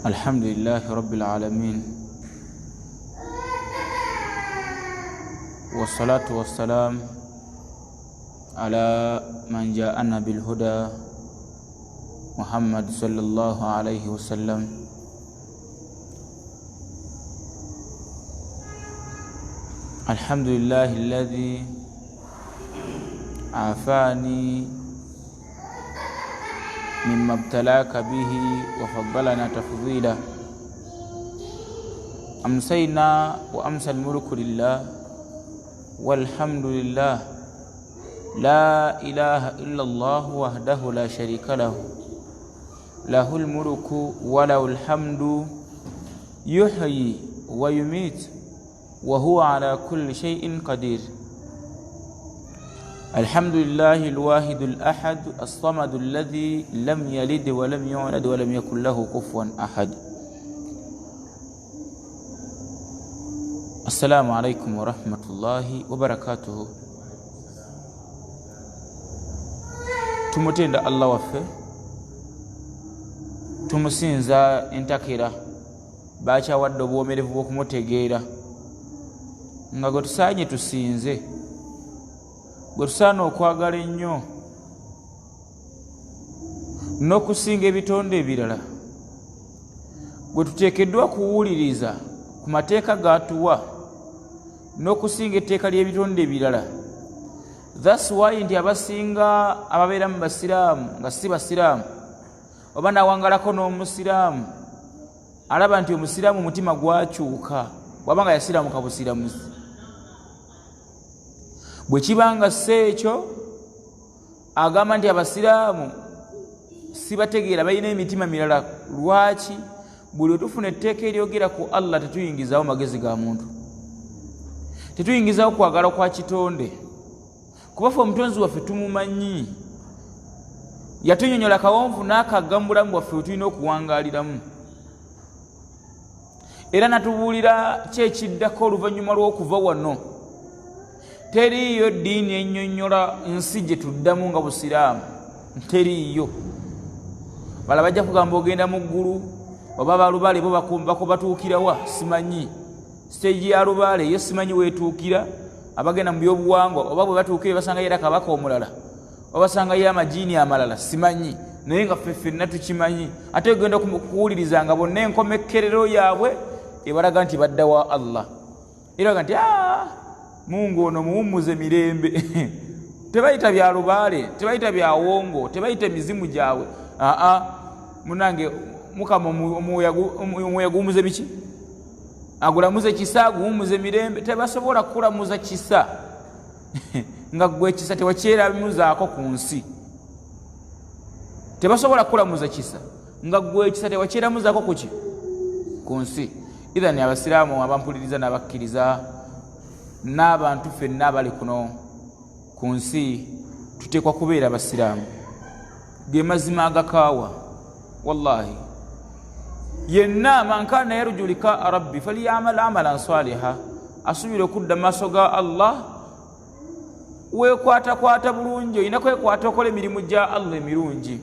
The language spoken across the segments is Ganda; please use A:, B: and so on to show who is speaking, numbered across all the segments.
A: الحمد لله رب العالمين والصلاة والسلام على من جاءنا بالهدى محمد صلى الله عليه وسلم. الحمد لله الذي عافاني مما ابتلاك به وفضلنا تفضيلا. أمسينا وأمسى الملك لله والحمد لله، لا إله إلا الله وحده لا شريك له، له الملك وله الحمد يحيي ويميت وهو على كل شيء قدير. الحمد لله الواحد الأحد الصمد الذي لم يلد ولم يولد ولم يكن له كفوا أحد. السلام عليكم ورحمة الله وبركاته. tumutenda Allah waffe, tumusinza entakira bakyawadde obwomerevu bw'okumutegeera nga gwe tusaanye tusinze, gwe tusaana okwagala ennyo n'okusinga ebitonde ebirala, gwe tuteekeddwa kuwuliriza ku mateeka g'atuwa n'okusinga etteeka ly'ebitonde ebirala. That's why nti abasinga ababeera mu basiraamu nga si basiraamu oba nawangalako n'omusiraamu alaba nti omusiraamu omutima gwakyuka bw'aba nga yasiraamuka busiramuzi. Bwe kibanga si ekyo agamba nti abasiraamu sibategeera, balina emitima mirala. Lwaki? buli otufuna etteeka eryogera ku Allah tetuyingizawo magezi ga muntu, tetuyingizawo kwagala kwa kitonde, kuba ffe omutonzi waffe tumumanyi, yatunyonyola kawonvu n'akagga mu bulamu bwaffe we tulina okuwangaaliramu, era natubuulira kyekiddako oluvannyuma lw'okuva wano. Teriiyo ddiini ennyonnyola nsi gye tuddamu nga busiraamu, teriiyo. Bala bajja kugamba ogenda mu ggulu, oba balubaale bo bako batuukirawa simanyi, siteegi ya lubaale yo simanyi weetuukira. Abagenda mu byobuwangwa oba bwe batuukire basangayo era kabaka omulala oba basangayo amajiini amalala simanyi, naye nga ffe ffenna tukimanyi. Ate ogenda kuwuliriza nga bonna enkomekkerero yaabwe ebalaga nti badda wa Allah, era baga nti Mungu ono muwummuze mirembe. Tebayita bya lubaale, tebayita bya wongo, tebayita mizimu gyabwe. Munange Mukama omwoyo guwummuze biki? Agulamuze kisa, guwummuze mirembe. Tebasobola kulamuza kisa nga gwe kisa tewakyeramuzaako ku nsi. Tebasobola kulamuza kisa nga gwe kisa tewakyeramuzaako kuki ku nsi. Idhan abasiraamu abampuliriza n'abakkiriza n'abantu ffenna abali kuno ku nsi tuteekwa kubeera basiraamu. Ge mazima agakaawa wallahi. Yenna man kana yarju liqaa rabbi falyamal amalan saliha, asubire okudda maaso ga Allah weekwatakwata bulungi, olina kwekwata okola emirimu gya Allah emirungi.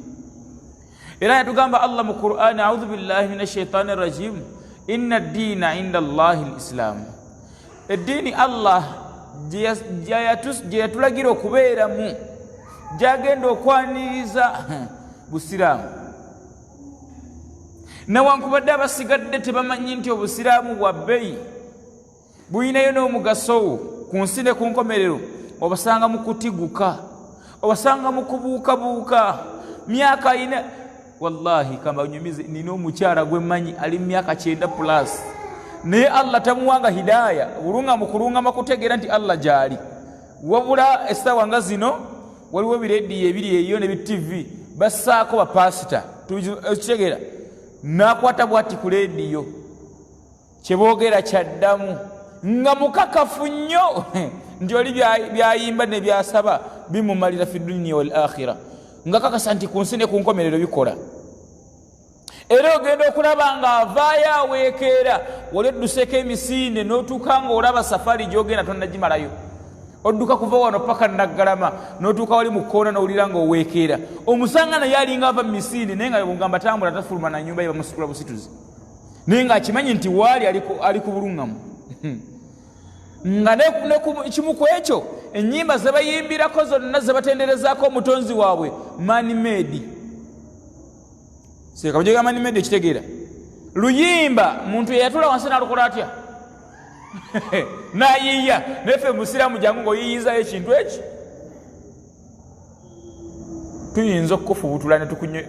A: Era yatugamba Allah mu Qur'ani, audhu billahi minash shaitani rajim, inna ad-diina inda Allahi al-Islam. Eddiini Allah gye yatulagira okubeeramu, gyagenda okwaniriza busiraamu. Newankubadde abasigadde tebamanyi nti obusiraamu bwa bbeeyi, buyinayo n'omugaso ku nsi ne ku nkomerero. Obasanga mu kutiguka, obasanga mu kubuukabuuka myaka ina. Wallahi kamba nyumize, nina omukyala gwe mmanyi ali myaka 9+, naye Allah tamuwanga hidaaya bulunga mu kulungama kutegeera nti Allah gyali. Wabula essaawa nga zino waliwo ebirediyo ebiri eyo ne bi-TV bassaako bapasita, tukitegeera n'akwata bw'ati ku leediyo kyeboogera kyaddamu nga mukakafu nnyo nti oli byayimba ne byasaba bimumalira fi dunya wal akhira, nga kakasa nti ku nsi ne ku nkomerero bikola. Era ogenda okulaba nga avaayo aweekeera, wali odduseko emisinde n'otuuka ng'olaba safari gy'ogenda tonnagimalayo. Odduka kuva wano paka Naggalama n'otuuka wali mu kkoona n'owulira ng'oweekeera. Omusanga naye alinga ava mu misinde naye nga bw'ogamba tambula tafuluma na nnyumba ye bamusitula busituzi. ninga akimanyi nti waali ali ku bulungamu nga kimu ku ekyo ennyimba ze bayimbirako zonna ze batenderezaako omutonzi waabwe manmade. Seeka bujega manmade ekitegeera luyimba muntu eyatula wansi nalukola atya nayiiya nefe musiraamu jangu ng'oyiyizayo ekintu eki tuyinza okukufubutula netukunye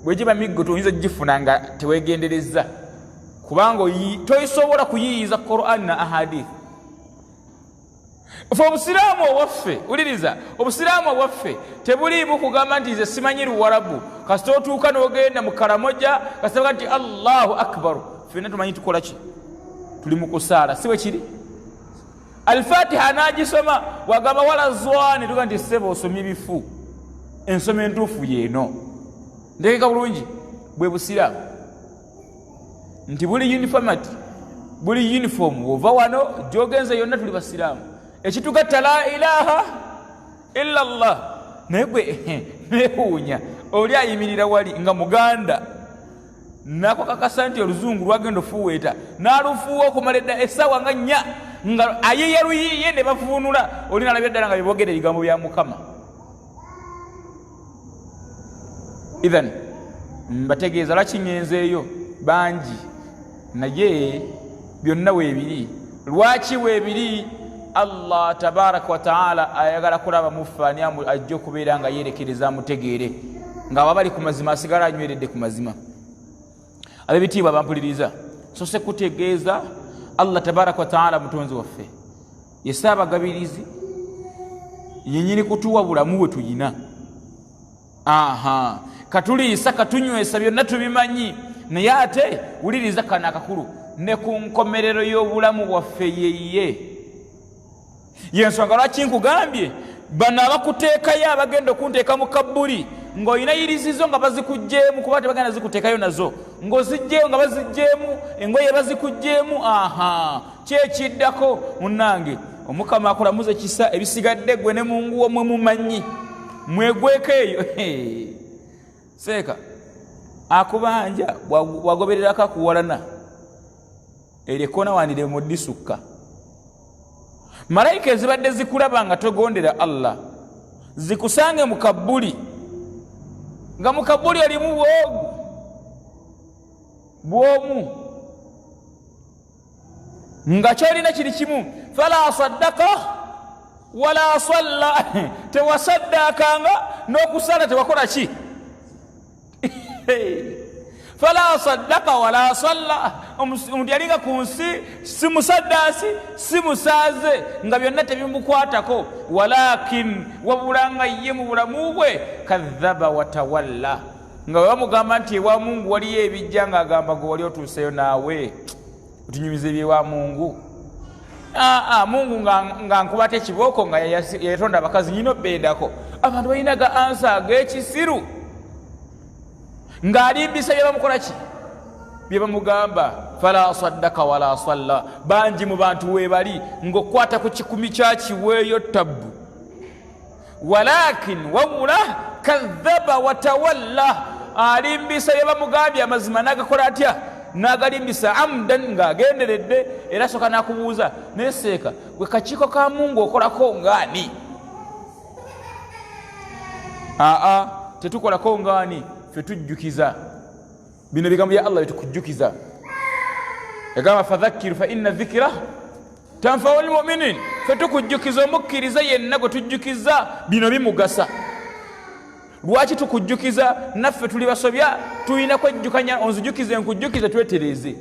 A: bwegiba miggo tuyinza okugifuna nga teweegendereza kubanga toyisobola kuyiyiza Qur'an na ahadith. Fe obusiraamu obwaffe uliriza obusiraamu obwaffe tebuliimu kugamba nti nze simanyi Luwarabu kasita otuuka n'ogenda mu Karamoja kasita nti Allahu akbar ffenna tumanyi tukola ki tuli mu kusaala si bwe kiri. Al-Fatiha anagisoma wagamba wala zwane tuga nti ssebo osomye bifu ensoma entuufu yeeno ndekeka bulungi bwe busiraamu nti buli uniformity buli uniform ova wano gyogenze yonna tuli basiraamu ekitugatta la ilaha illa Allah naye gwe newuunya oli ayimirira wali nga muganda nako kakasa nti oluzungu lwagenda ofuweeta n'alufuuwa okumala edda essaawa nga 4 nga ayiye luyiye ne bavuunula oli nalabya ddala nga beboogera ebigambo bya Mukama. Idhan mbategeeza lwaki ngenzeeyo bangi naye byonna weebiri. Lwaki weebiri? Allah tabaraka wa taala ayagala kulaba mufaani ajja okubeera nga yeerekereza amutegeere nga baba bali ku mazima asigala anyweredde ku mazima. Ab'ebitiibwa bampuliriza so se kutegeeza Allah tabaraka wa taala mutonzi waffe ye Ssaabagabirizi yennyini kutuwa bulamu bwe tuyina. Katuliisa katunywesa byonna tubimanyi naye ate wuliriza kana akakulu ne ku nkomerero y'obulamu bwaffe yeye yensonga lwaki nkugambye bano abakuteekayo abagenda okunteeka mu kabbuli ng'olina yirizizo nga bazikugjeemu kuba tebagenda zikuteekayo nazo ng'ozigjeemu nga bazigjeemu engoye bazikugjeemu kyekiddako munnange Omukama akulamuze kisa ebisigadde gwe ne mungu omwe mumanyi mwegweko eyo seeka akubanja wagobererako akuwalana eryekona wandire mu ddisukka malayika ezibadde zikulaba nga togondera Allah zikusange mu kabbuli nga mu kabbuli olimu bwomu nga kyolina kiri kimu fala saddaka wala salla tewasaddakanga n'okusala tewakola ki fala saddaka wala salla omuntu yalinga ku nsi si musaddaasi si musaaze nga byonna tebimukwatako walakin wabulanga ye mu bulamu bwe kadhaba watawalla nga bamugamba nti ewa Mungu waliyo ebijja nga agamba gwe wali otuuseyo naawe otunyumiza ebyewa Mungu. Mungu nga nkubate ekibooko nga yatonda abakazi nyina obbendako abantu balinaga ansa ag'ekisiru ng'alimbisa byebamukola ki byebamugamba fala saddaka wala salla. Bangi mu bantu weebali ng'okwata ku kikumi kya kiweeyo tabbu walakin wabula kadhaba watawalla alimbisa byebamugambye amazima n'agakola atya n'agalimbisa amdan ng'agenderedde era soka n'akubuuza neseeka gwe kakiiko ka Mungu okolako ngaani? Tetukolako ngaani ffe tujjukiza bino bigambo bya Allah bitukujjukiza yagamba fadhakkiru fa inna dhikra tanfa'u almu'minin ffe tukujjukiza omukkiriza yenna gwe tujjukiza bino bimugasa. Lwaki tukujjukiza naffe tuli basobya tulina kwejjukanya onzijukize nkujjukize twetereze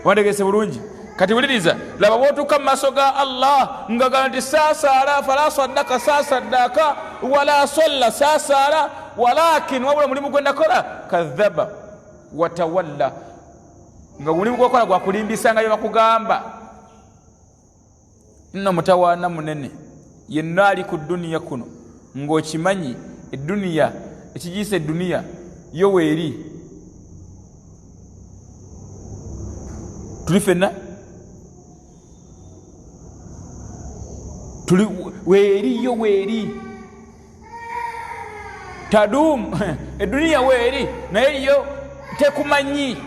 A: wandegese bulungi. Kati wuliriza laba bw'otuuka mu maaso ga Allah ngagamba nti saasaala fala saddaka saasaddaka wala salla saasaala walakin wabula mulimu gwe nakola kadhaba watawalla nga mulimu gwokola gwakulimbisa nga byebakugamba. Nno mutawaana munene yenna ali ku dduniya kuno ng'okimanyi edduniya ekigiyisa edduniya yo weeri tuli fenna tuli weeri yo weeri tadum edduniya weeri naye yo tekumanyi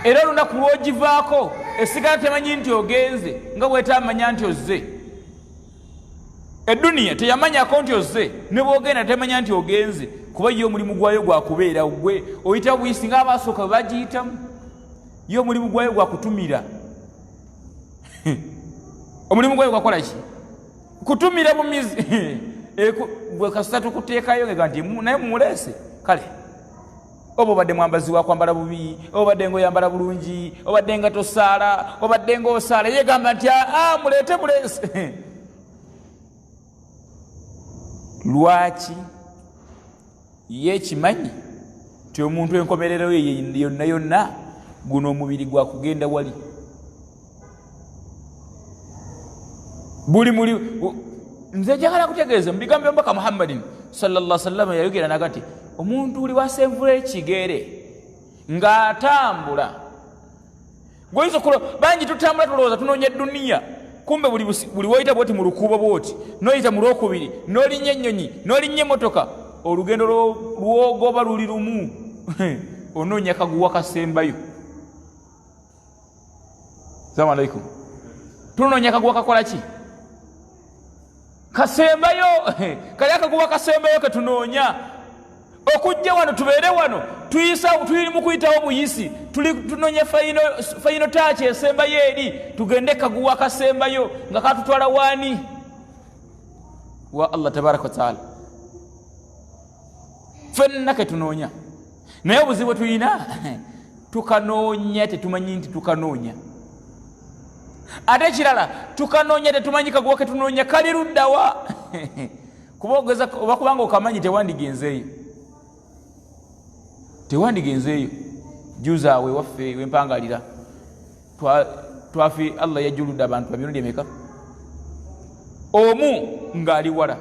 A: era olunaku lwogivaako esigala temanyi nti ogenze nga bwetamanya nti ozze. Eduniya teyamanyako nti ozze, ne bwogenda temanya nti ogenze, kuba ye omulimu gwayo gwakubeera gwe oyita buyisi ng'abaasooka bagiyitamu. Ye omulimu gwayo gwakutumira omulimu gwayo gwakola ki? Kutumira bumizi gwe kasita tukuteekayo ngega nti naye mumuleese kale oba obadde mwambazi wa kwambala bubi, obadde ng'oyambala bulungi, obadde nga tosaala, obadde ng'osaala, yegamba nti muleete muleese. Lwaki? Ye kimanyi ti omuntu enkomerero ye yonna yonna guno omubiri gwa kugenda wali. Nze njagala kutegeeza mu bigambo by'omubaka Muhammadin sallallahu alaihi wasallam yayogera nagati omuntu uli wasenvula ekigere ng'atambula gwoyinza okulo bangi tutambula tulowooza tunoonya duniya, kumbe buli woyita bwoti mu lukuubo bwoti noyita mu lwokubiri n'olinnya ennyonyi n'olinnya emmotoka olugendo lwogoba luli lumu onoonya kaguwa kasembayo. Assalamu alaikum. Tunoonya kaguwa kakola ki? Kasembayo. Kali akaguwa kasembayo ke tunoonya okujja wano tubeere wano tuli mu kuyitawo buyisi tunoonya fayino taaki esembayo eri tugende kaguwa kasembayo nga katutwala waani? Wa Allah tabaraka wa taala. Fenna ke tunoonya naye obuzibu tuyina tukanoonya tetumanyi nti tukanoonya. Ate ekirala tukanoonya tetumanyi kaguwa ke tunoonya kali luddawa. Kuba ogeza oba kubanga okamanyi tewandigenzeeyo. Juza awe waffe wempangalira twafi Allah yajuludde abantu emirundi emeka omu ng'ali wala.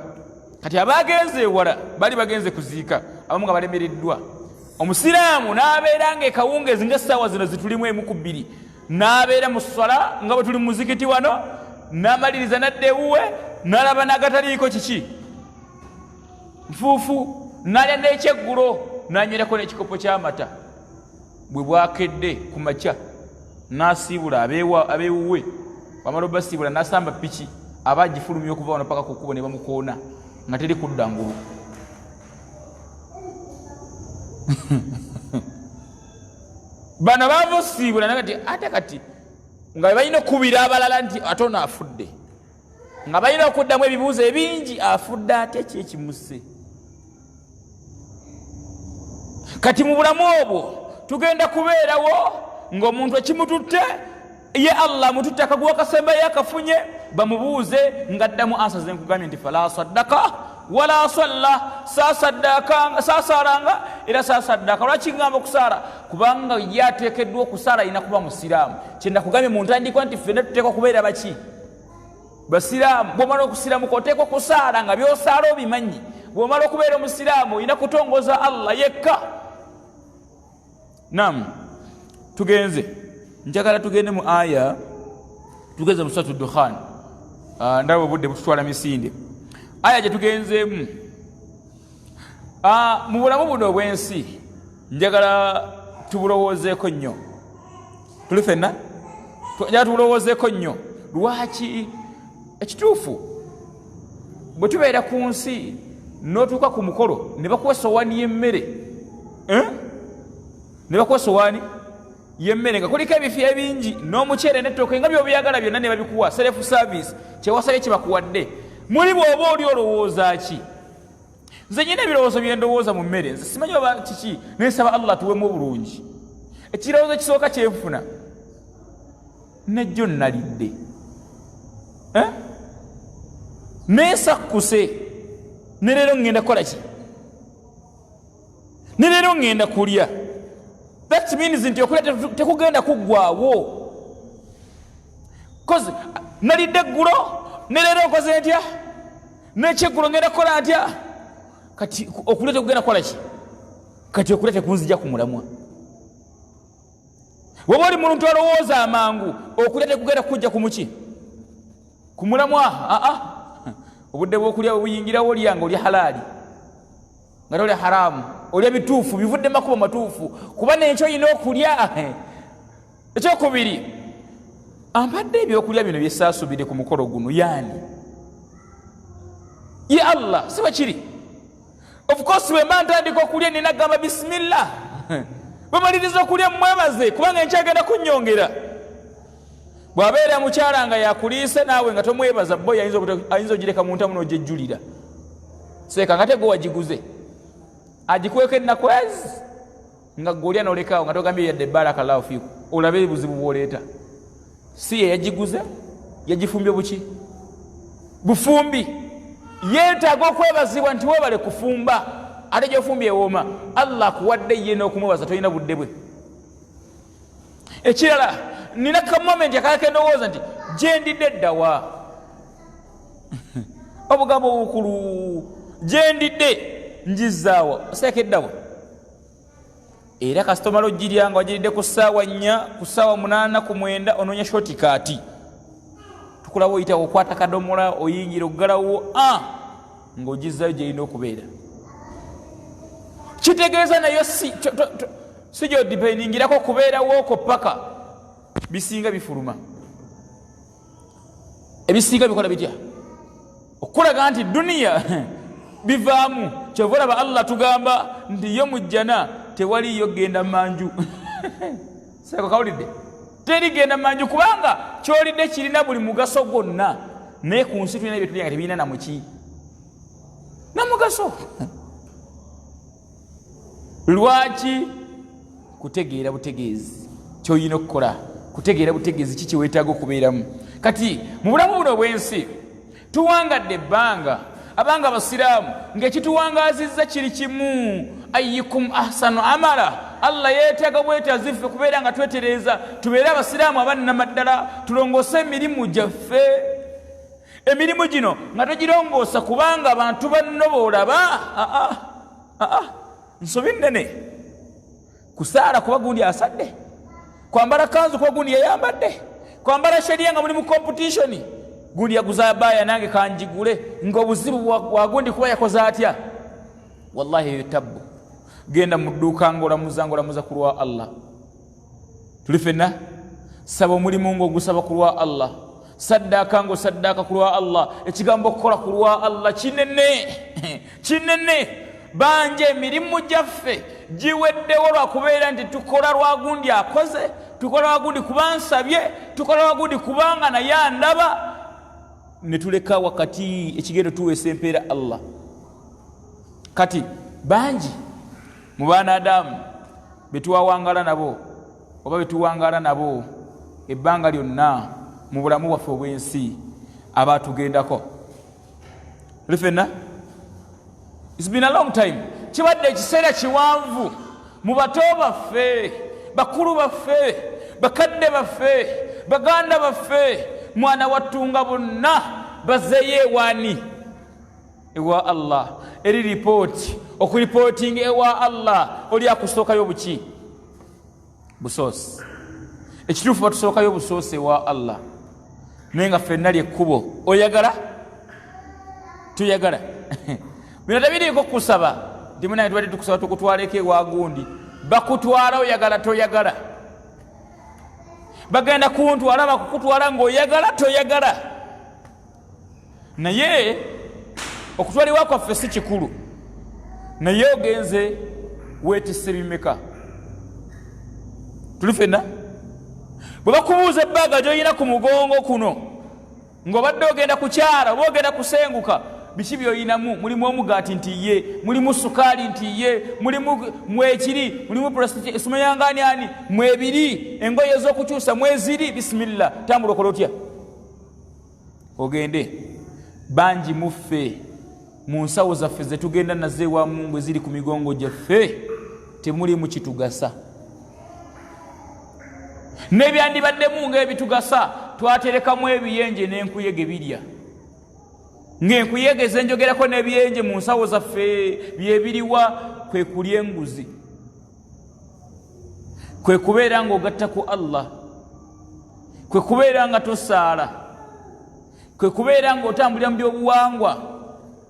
A: Kati abagenze wala bali bagenze kuziika abamu nga balemereddwa. Omusiraamu n'abeera ng'ekawungeezi ng'essaawa zino zitulimu emu ku bbiri n'abeera mu ssala nga bwe tuli mu muzikiti wano n'amaliriza n'adda ewuwe n'alaba n'agataliiko kiki nfuufu n'alya n'ekyeggulo n'anywerako n'ekikopo ky'amata. Bwe bwakedde ku makya n'asiibula abeewuwe wamala obasiibula n'asamba piki aba agifulumya okuva wano paka ku kkubo ne bamukoona nga teri kudda ngulu. Bano bamusiibula nagati ate kati nga balina okubira abalala nti ate ono afudde, nga balina okuddamu ebibuuzo ebingi, afudde ate ki ekimuse? Kati mu bulamu obwo tugenda kubeerawo ng'omuntu ekimututte ye Allah amututte akaguwa kasembayo akafunye bamubuuze ng'addamu ansa ze nkugambye nti fala saddaka wala salla, saasaalanga era saasaddaka. Lwaki ngamba okusaala? Kubanga ye ateekeddwa okusaala alina kuba musiraamu. Kyenda kugambye mu ntandikwa nti ffenna tuteekwa kubeera baki? Basiraamu. Bw'omala okusiraamuka oteekwa kusaala nga by'osaala obimanyi. Bw'omala okubeera omusiraamu olina kutongoza Allah yekka. Naam, tugenze njagala tugende mu aya, tugenze mu Suratu Dukhan. Ndaba obudde bututwala misinde. Aya gye tugenzeemu mu bulamu buno obw'ensi njagala tubulowoozeeko nnyo. Tuli ffenna njagala tubulowoozeeko nnyo. Lwaki? Ekituufu bwe tubeera ku nsi n'otuuka ku mukolo ne bakuwa essowaani y'emmere, ne bakuwa essowaani y'emmere nga kuliko ebifi ebingi n'omuceere n'ettooke nga by'obyagala byonna ne babikuwa, self service, kyewasabye kye bakuwadde. Muli bw'oba oli olowooza ki? Nze nyina ebirowoozo bye ndowooza mu mmere, nze simanyi oba kiki, neesaba Allah tuwemu obulungi. Ekirowoozo ekisooka kye nfuna, nejjo nalidde, neesakkuse, ne leero ŋŋenda kukola ki? Ne leero ŋŋenda kulya. That means nti okulya tekugenda kuggwaawo. Kozi nalidde eggulo, ne leero nkoze ntya? N'ekyeggulo ngenda kukola ntya? Kati okulya tekugenda kukola ki? Kati okulya tekunzija ku mulamwa. Waba oli muntu alowooza amangu, okulya tekugenda kujja ku muki? Ku mulamwa. Obudde bw'okulya bwe buyingirawo olyanga olya halaali. ngatole haramu olya bituufu bivudde makubo matuufu kuba nekyo yina okulya ekyokubiri ampadde ebyokulya bino byesaasubire ku mukolo guno yani ye Allah siba kiri of course bwemba ntandika okulya nina gamba bismillah bwemaliriza okulya mwebaze kubanga enkyagenda kunnyongera bw'abeera mukyala nga yakuliisa naawe nga tomwebaza boy ayinza ogireka mu ntamu n'ogyejjulira seeka nga tego wagiguze agikweko ennakwezi nga golya n'olekaawo nga togambye yadde barakallahu fiiku olabe buzibu bw'oleeta si ye yagiguze yagifumbye buki bufumbi yeetaaga okwebazibwa nti weebale kufumba ate gyofumbye ewooma Allah akuwadde ye n'okumwebaza tolina budde bwe ekirala nina ka moment yakake ndowooza nti gyendidde eddawa obugambo obukulu gyendidde njizaawa oseeka eddawa era kasitoma logirya nga wagiridde ku ssaawa 4 ku ssaawa 8 ku 9 onoonya shotikaati tukulaba oyita okwata kadomola oyingira okugalawo ng'ogizaayo gyerina okubeera kitegeeza nayo si gyodipendingirako kubeerawooko paka bisinga bifuluma ebisinga bikola bitya okulaga nti duniya bivaamu kyova olaba Allah tugamba nti yo mujjana tewaliyo genda manju seko kawulidde teri genda manju kubanga kyolidde kirina buli mugaso gwonna naye ku nsi tulina byetulya nga tebirina namuki namugaso lwaki kutegeera butegeezi kyoyina okukola kutegeera butegeezi kiki weetaaga okubeeramu kati mu bulamu buno obw'ensi tuwangadde ebbanga abanga abasiraamu ng'ekituwangaazizza kiri kimu ayyukum ahsanu amala Allah yeetaaga bwetaazife kubeera nga twetereeza tubeere abasiraamu abannamaddala tulongoose emirimu gyaffe emirimu gino nga togirongoosa kubanga abantu banno boolaba nsobi nnene kusaala kuba gundi asadde kwambala kanzu kuba gundi yayambadde kwambala sheria nga muli mu competition gundi yaguza abaya nange kanjigule ng'obuzibu wagundi kuba yakoze atya wallahi yutabu genda mu dduuka ng'olamuza ku lwa Allah tuli ffenna saba omulimu ng'ogusaba ku lwa Allah saddaaka ng'osaddaaka ku lwa Allah ekigambo okukola ku lwa Allah kinene banje emirimu gyaffe giweddewo lwakubeera nti tukola lwagundi akoze tukola lwagundi kuba nsabye tukola lwagundi kubanga naye andaba ne tuleka wakati ekigendo tuweesa empeera Allah kati bangi mu baana Adamu betuwawangala nabo oba betuwangala nabo ebbanga lyonna mu bulamu bwaffe obw'ensi abaatugendako lifenna it's been a long time kibadde ekiseera kiwanvu mu bato baffe bakulu baffe bakadde baffe baganda baffe mwana wattunga bonna bazeeyo ewaani ewa Allah eri ripooti okuripootinga ewa Allah oli akusookayo buki busoosi ekituufu batusookayo busoosi ewa Allah naye nga ffenna lyekkubo oyagala tuyagala bino tabiriiko kusaba nti munange tubadde tukusaba tukutwaleko ewa gundi bakutwala oyagala toyagala bagenda kuntwala bakukutwala ng'oyagala toyagala naye okutwalibwa kwaffe si kikulu naye ogenze weetisse bimeka tuli ffenna bwe bakubuuza ebbaaga gy'olina ku mugongo kuno ng'obadde ogenda kukyala oba ogenda kusenguka biki by'olinamu mulimu omugaati nti ye mulimu sukaali nti ye mulimu mwekiri mulimu prostitute esimayangani mwebiri engoye ez'okukyusa mweziri bisimillah tambula okola otya ogende bangi muffe mu nsawo zaffe ze tugenda nazo ewamu bwe ziri ku migongo gyaffe temulimu kitugasa n'ebyandibaddemu ng'ebitugasa twaterekamu ebiyenje n'enkuyege birya ng'enkuyege zenjogerako n'ebiyenje mu nsawo zaffe byebiriwa kwe kulya enguzi kwe kubeera ng'ogatta ku Allah kwe kubeera nga tosaala kwe kubeera ng'otambulira mu byobuwangwa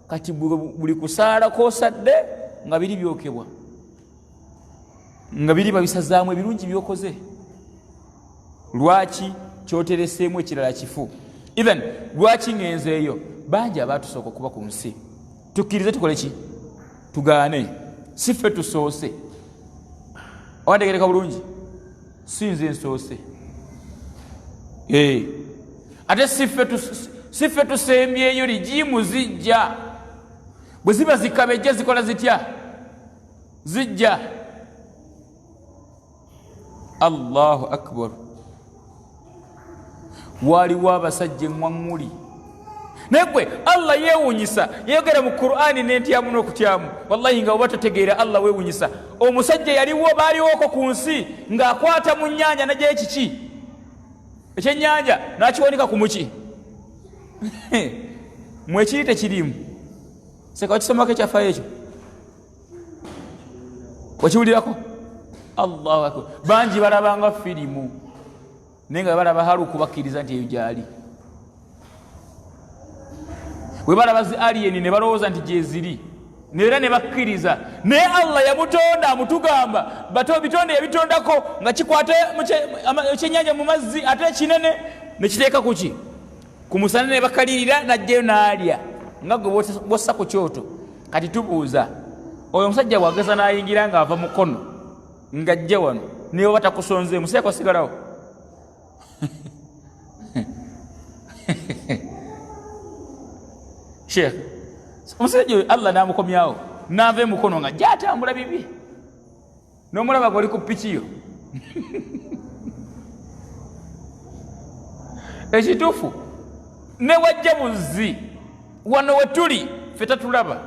A: kati buli kusaala k'osadde nga biri byokebwa nga biri babisazaamu ebirungi byokoze lwaki kyotereseemu ekirala kifu even lwaki ngenzeeyo bangi abaatusooka okuba ku nsi tukkirize tukole ki tugaane si ffe tusoose awandegereka bulungi si nze nsoose ate si ffe tusembyeyo ligiimu zijja bwe ziba zikabejja zikola zitya zijja Allahu akbar waliwo abasajja eŋŋwaŋŋuli naye gwe Allah yeewunyisa yayogera mu Qur'ani n'entyamu n'okutyamu wallahi nga oba totegeera Allah weewunyisa omusajja yaliwo baaliwooko ku nsi ng'akwata mu nnyanja najyayo kiki ekyennyanja n'akiwanika ku muki mwekiri tekirimu seka wakisomako ekyafaayo ekyo wakiwulirako Allahu akbar bangi balabanga firimu naye nga balaba hali okubakkiriza nti eyo gyali bwe balaba zi alien ne balowooza nti gyeziri neera ne bakkiriza naye Allah yamutonda amutugamba bitonde yabitondako nga kikwate ekyennyanja mu mazzi ate kinene ne kiteeka kuki ku musana ne bakalirira najjayo n'alya nga gwe bossa ku kyoto kati tubuuza oyo omusajja bwageza n'ayingira ng'ava mu kono ng'ajja wano naye oba takusonzeemu seeko asigalawo Sheikh omusajja oyo Allah n'amukomyawo n'ava emukono nga gyatambula bibi n'omulaba gwe oli ku pikiyo ekituufu ne wajja buzzi wano we tuli ffe tatulaba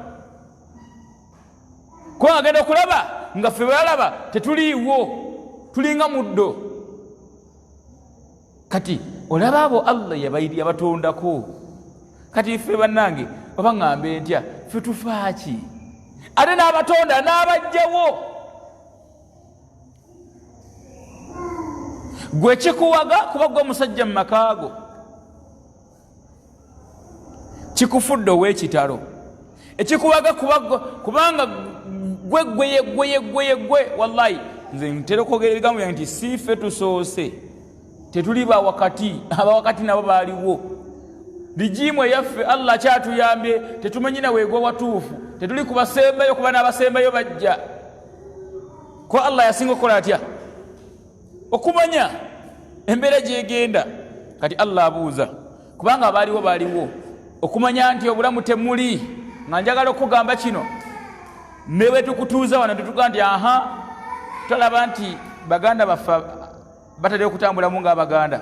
A: kuba agenda okulaba nga ffe balaba tetuliiwo tulinga muddo kati olaba abo Allah yabatondako kati ffe bannange oba ŋŋambe ntya ffe tufaaki ate n'abatonda n'abajjawo gwe kikuwaga kuba gwe omusajja mu makaago kikufudde ow'ekitalo ekikuwaga kubanga gwe wallahi nze ntera okwogera ebigambo byange nti si ffe tusoose tetuli bawakati abawakati nabo baaliwo ligiimu eyaffe Allah kyatuyambye tetumanyi na weegwa watuufu tetuli kubasembayo kuba n'abasembayo bajja ko Allah yasinga okukola atya okumanya embeera gyegenda kati Allah abuuza kubanga baaliwo okumanya nti obulamu temuli nga njagala okugamba kino ne bwe tukutuuza wano tutuga nti tolaba nti baganda baffe batali okutambulamu ng'abaganda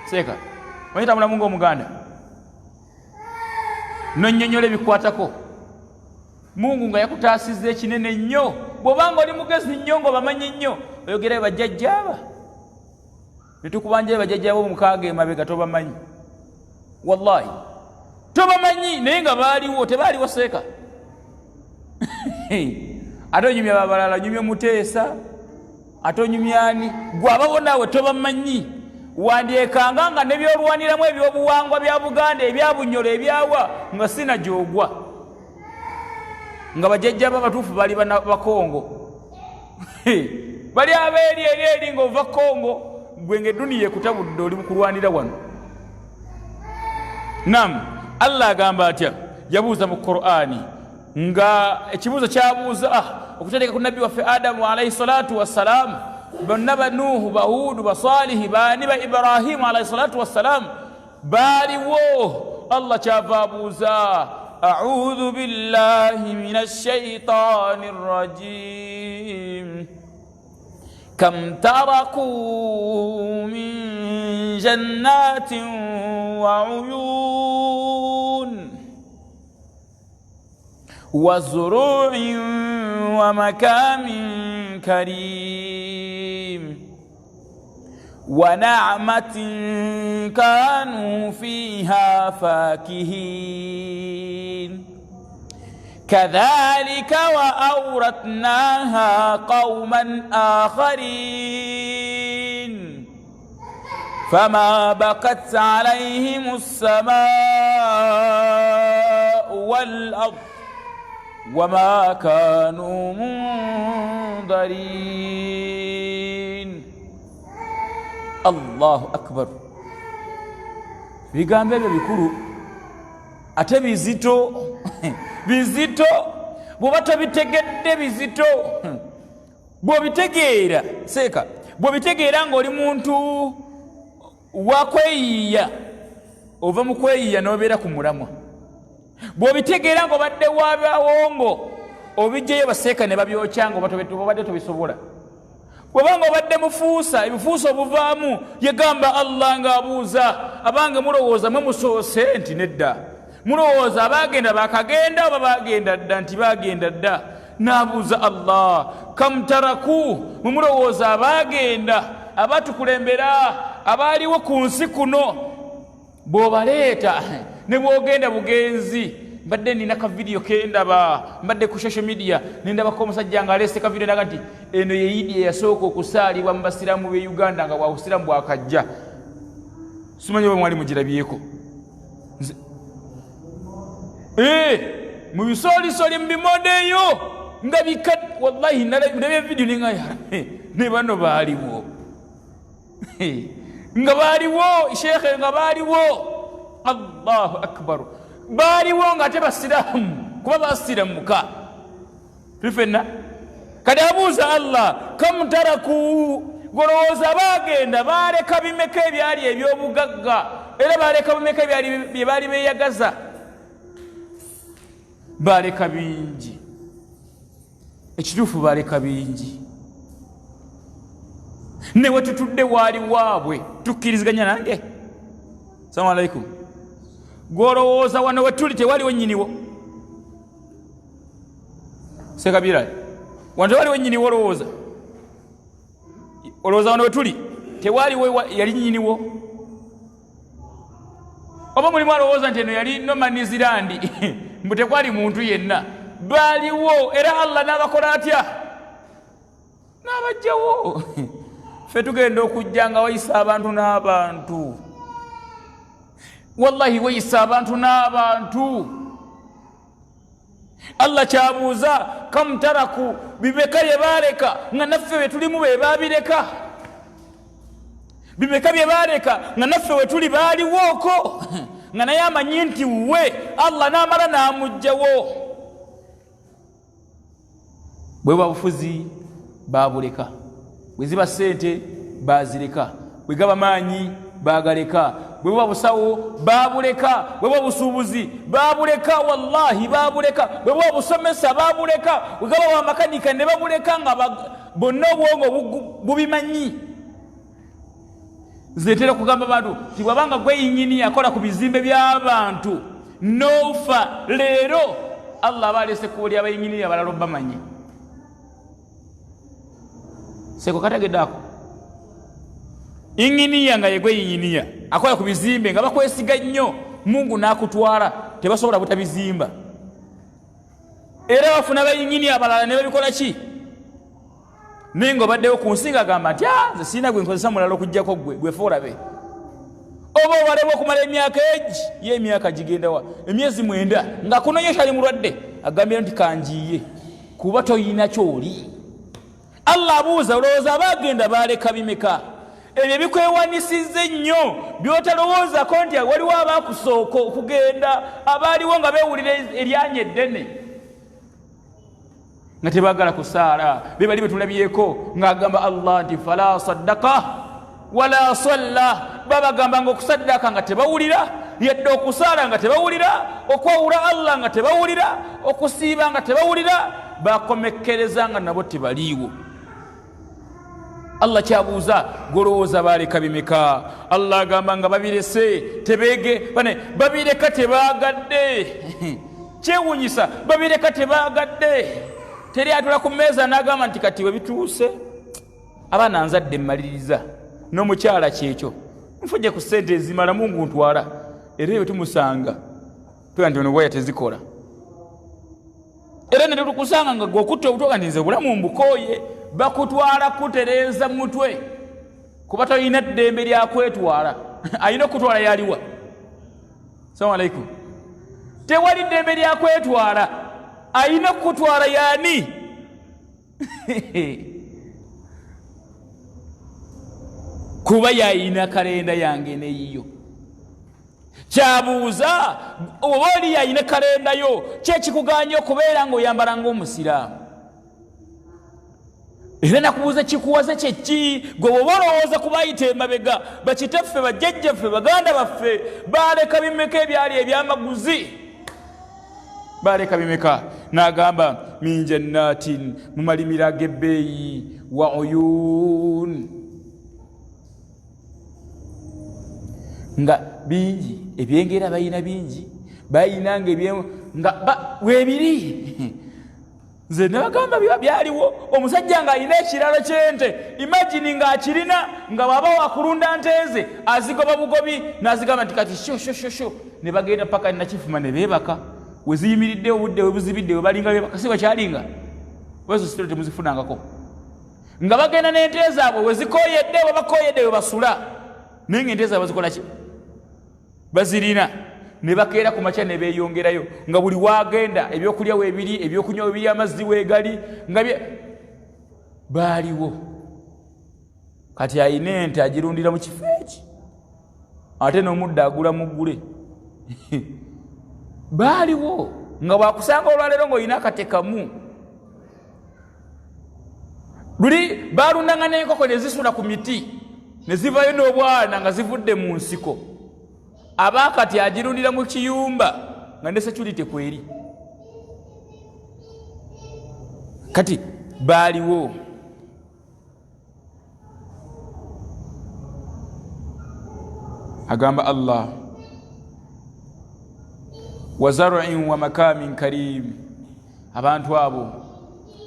A: seeka banyitambulamu ng'omuganda nonyonyola ebikwatako Mungu nga yakutaasizza ekinene nnyo bw'obanga oli mugezi nnyo ng'obamanyi nnyo oyogerayo bajjajjaaba netukubanja bajjajjaabo mukaaga emabega tobamanyi wallahi tobamanyi naye nga baaliwo tebaaliwo seeka ate onyumya babalala onyumya Muteesa ate onyumyani gwe ababo naawe tobamanyi wandyekanga nga nebyolwaniramu ebyobuwangwa bya Buganda ebyabunyolo ebyawa nga sina gyogwa nga bajjajjaabo abatuufu bali bakongo bali abeeri ng'ova Kongo gwe ng'edduniya ekutabudde oli mukulwanira wano nam Allah agamba atya yabuuza mu Qur'ani nga ekibuuzo kyabuuza okuteeka ku nabbi waffe Adamu alayhi salatu wassalamu bonna ba Nuhu ba Hudu ba Salihi baani ba Ibrahimu alayhi salatu wassalamu baaliwo Allah kyava abuuza a'udhu billahi minash shaitanir rajim kam taraku min jannatin wa uyun وزروع ومكان كريم ونعمة كانوا فيها فاكهين كذلك وأورثناها قوما آخرين فما بكت عليهم السماء والأرض وما كانوا منظرين. الله أكبر. bigambo ebyo bikulu ate bizito bizito bwoba tobitegedde bizito bw'obitegeera seeka bw'obitegeera ng'oli muntu wakweyiya ova mu kweyiya n'obeera ku mulamwa bw'obitegeera ng'obadde wa bawongo obijjeyo baseeka ne babyokya ng'obadde tobisobola bw'obanga obadde mufuusa ebifuusa obuvaamu yegamba Allah ng'abuuza abange mulowooza mwe musoose nti nedda mulowooza abagenda bakagenda oba bagenda dda nti bagenda dda n'abuuza Allah kam taraku mwe mulowooza abagenda abatukulembera abaaliwo ku nsi kuno bw'obaleeta ne bw'ogenda bugenzi mbadde nina ka video kendaba mbadde ku social media nindabako omusajja nga alese ka video ndaga nti eno ye Idi eyasooka okusaalibwa mu basiraamu b'e Uganda nga bwabusiraamu bwakajja simanyi oba mwali mugirabyeko mu bisolisoli mu bimodeyo nga bika wallahi ndabye video ninga ne bano baaliwo nga baaliwo shekhe nga baaliwo Allahu akbar baaliwo nga ate basiraamu kuba basiramuka tufenna kati abuuza Allah kam taraku golowooza bagenda baleka bimeka ebyali ebyobugagga era baleka bimeka bye baali beeyagaza baleka bingi ekituufu baleka bingi newe tutudde waali waabwe tukkiriziganya nange salamu alaikum golowooza wano wetuli tewaliwo nnyiniwo sekabira wano tewaliwo nnyiniwo olowooza wano wetuli tewaliwo yali nnyiniwo oba mulimu alowooza nti eno yali nomanizirandi mbu tekwali muntu yenna baaliwo era Allah n'abakola atya n'abajjawo ffe tugenda okujja nga wayisa abantu n'abantu wallahi wayisa abantu n'abantu Allah kyabuuza kam taraku bimeka bye baaleka nga naffe we tulimu be baabireka bimeka bye baaleka nga naffe we tuli baaliwooko nga naye amanyi nti we Allah n'amala n'amugjawo bwe babufuzi baabuleka bwe ziba ssente baazireka bwe gaba maanyi baagaleka bwe buba busawo baabuleka bwe buba busuubuzi baabuleka wallahi baabuleka bwe buba busomesa baabuleka bwe gaba wamakanika ne babuleka nga bonna obwongo bubimanyi zetera kugamba bantu ti bwabanga gweyinyini akola ku bizimbe by'abantu nofa leero Allah abalese kuuli abayinyini abalala obamanyi seko kategedako inginiya nga yegwe inginiya akola ku bizimbe nga bakwesiga nnyo Mungu n'akutwala tebasobola butabizimba era bafuna bayinginiya abalala ne babikola ki nengo baddewo ku nsi ng'agamba nti nze sirina gwe nkozesa mulala okuggyako gwe foolabe oba obaleba okumala emyaka egi ye emyaka gigendawa emyezi 9 nga kunonyesha ali mulwadde agambira nti kanjiye kuba toyina kyoli Allah abuuza olowooza abagenda baleka bimeka ebyo bikwewanisize nnyo byotalowoozako nti waliwo abaakusooka okugenda abaaliwo nga beewulira eryanya eddene nga tebaagala kusaala be bali betulabyeko ng'agamba Allah nti fala saddaka wala salla babagamba nga okusaddaka nga tebawulira yadde okusaala nga tebawulira okwawula Allah nga tebawulira okusiiba nga tebawulira bakomekkereza nga nabo tebaliiwo Allah kyabuuza golowooza baleka bimeka Allah agamba nga babirese babireka tebaagadde kyewunyisa babireka tebaagadde teri atula ku mmeeza n'agamba nti kati we bituuse abaana nzadde mmaliriza n'omukyala kyekyo nfujje ku ssente ezimala Mungu ntwala era eyo tumusanga tuga nti ono bwaya tezikola era ne tukusanga nga gw'okutta obutoga nti nze bulamu mbukooye bakutwala kutereeza mutwe kuba toyina ddembe lyakwetwala ayina okutwala yaliwa salamu alaikum tewali ddembe lyakwetwala ayina kutwala yani kuba yayina kalenda yange neyiyo kyabuuza oba oli yayina kalenda yo kyekikuganya okubeera ng'oyambala ng'omusiraamu era nakubuuza kikuwaze kyeki gwe bwoba olowooza kubayita emabega bakitaffe bajjajjaffe baganda baffe baleka bimeka ebyali ebyamaguzi baleka bimeka n'agamba min jannatin mu malimiro ag'ebbeeyi wa uyun nga bingi ebyengera bayina bingi bayinanga nga webiri nze nabagamba biba byaliwo omusajja ng'alina ekiralo ky'ente imagini ng'akirina nga bw'aba wakulunda nteze azigoba bugobi n'azigamba nti kati sho ne bagenda paka nakifuma ne beebaka we ziyimiridde obudde we buzibidde we balinga beebaka si bakyalinga wezo sitolo temuzifunangako nga bagenda n'ente zaabwe we zikoyedde we bakoyedde we basula naye ng'ente zaabwe zikola ki bazirina ne bakeera ku makya ne beeyongerayo nga buli waagenda ebyokulya weebiri ebyokunywa weebiri amazzi weegali nga baaliwo kati ayina ente agirundira mu kifo eki ate n'omuddo agula muggule baaliwo nga bwakusanga olwaleero ng'olina akatekamu luli baalundanga n'enkoko ne zisula ku miti ne zivayo n'obwana nga zivudde mu nsiko abakati agirundira mu kiyumba nga ne security kweri kati baaliwo agamba Allah wa zar'in wa makamin karim abantu abo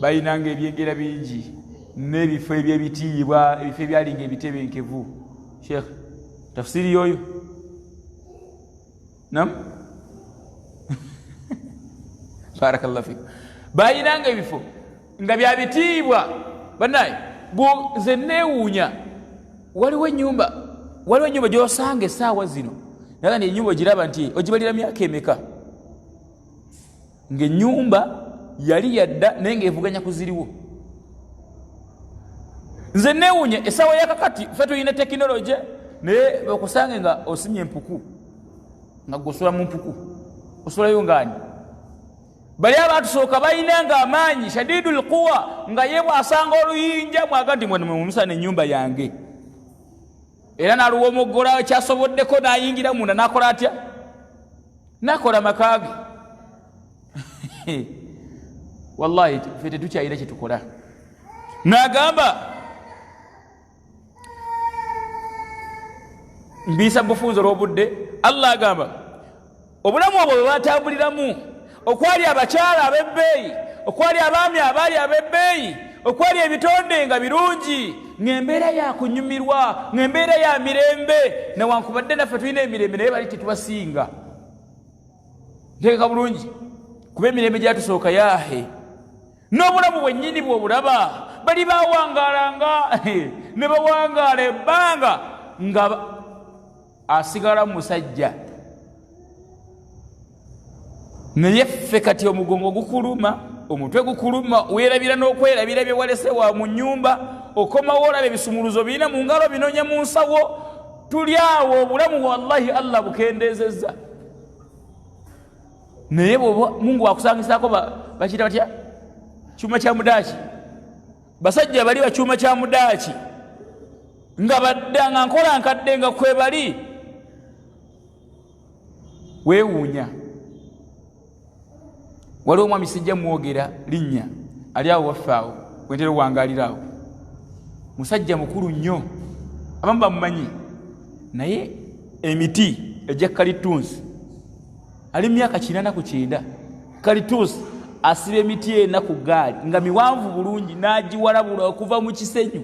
A: bayinanga ebyengera bingi n'ebifo ebyebitiibwa ebifo ebyalinga ebitebenkevu Sheikh tafsiri yoyo nam barakallahu fik bayinanga ebifo nga byabitiibwa banaye ze neewuunya waliwo ennyumba gy'osanga essaawa zino naga nti ennyumba ogiraba nti ogibalira myaka emeka ng'ennyumba yali yadda naye ng'evuganya kuziriwo nze neewuunya essaawa yakakati ffe tulina tekinologi naye okusange nga osimye empuku nga gosula mu mpuku osulayo ngani bali abatusooka bayinanga amaanyi shadidul quwa nga ye bwasanga oluyinja mwaga nti mwemusana ennyumba yange era naluwa omuggola kyasoboddeko nayingira munda nakola atya nakola makaage wallahi ffe tetukyayira kyetukola nagamba mbisa bufunzo lw'obudde Allah agamba obulamu obwo bwe batambuliramu okwali abakyala ab'ebbeeyi okwali abaami abaali ab'ebbeeyi okwali ebitonde nga birungi ng'embeera yakunyumirwa ng'embeera ya mirembe newankubadde naffe tulina emirembe naye bali tetubasinga nteeka bulungi kuba emirembe gyatusooka yaahe n'obulamu bwennyini bw'obulaba bali bawangalanga ne bawangaala ebbanga nga asigala musajja naye ffe kati omugongo gukuluma omutwe gukuluma weerabira n'okwerabira bye walese wa mu nnyumba okomawo olaba ebisumuluzo birina mu ngalo binonya mu nsawo tuli awo obulamu wallahi Allah bukendeezezza naye bwoba Mungu wakusangisaako bakiyita batya kyuma kya mudaaki basajja bali bakyuma kya mudaaki nga badda nga nkola nkadde nga kwe bali weewuunya waliwo omwami sijja mwogera linnya ali awo waffe awo wentera owangalira awo musajja mukulu nnyo abamu bamumanyi naye emiti ejja kalitunsi ali myaka 89 kalitunsi asiba emiti ena ku gaali nga miwanvu bulungi n'agiwalabula okuva mu kisenyu